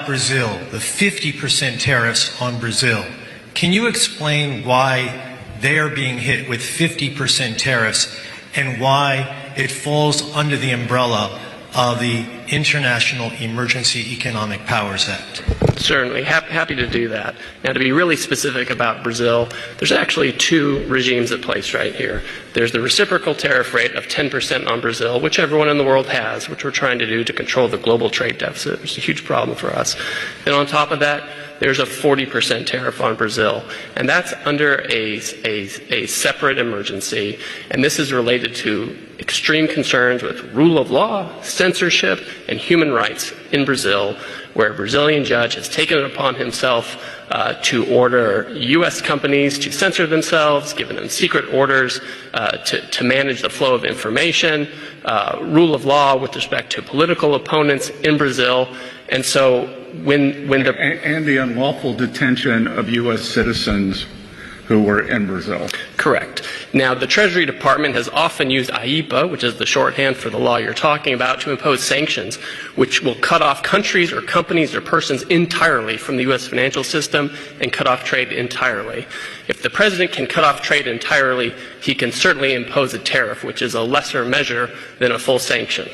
Brazil, the 50% tariffs on Brazil. Can you explain why they are being hit with 50% tariffs and why it falls under the umbrella of the International Emergency Economic Powers Act? Certainly. Happy to do that. Now, to be really specific about Brazil, there's actually two regimes at place right here. There's the reciprocal tariff rate of 10% on Brazil, which everyone in the world has, which we're trying to do to control the global trade deficit. It's a huge problem for us. Then on top of that, there's a 40% tariff on Brazil, and that's under a separate emergency, and this is related to extreme concerns with rule of law, censorship, and human rights in Brazil, where a Brazilian judge has taken it upon himself to order U.S. companies to censor themselves, given them secret orders to manage the flow of information, rule of law with respect to political opponents in Brazil. And so when the... And the unlawful detention of U.S. citizens who were in Brazil. Correct. Now, the Treasury Department has often used IEPA, which is the shorthand for the law you're talking about, to impose sanctions, which will cut off countries or companies or persons entirely from the U.S. financial system and cut off trade entirely. If the president can cut off trade entirely, he can certainly impose a tariff, which is a lesser measure than a full sanction.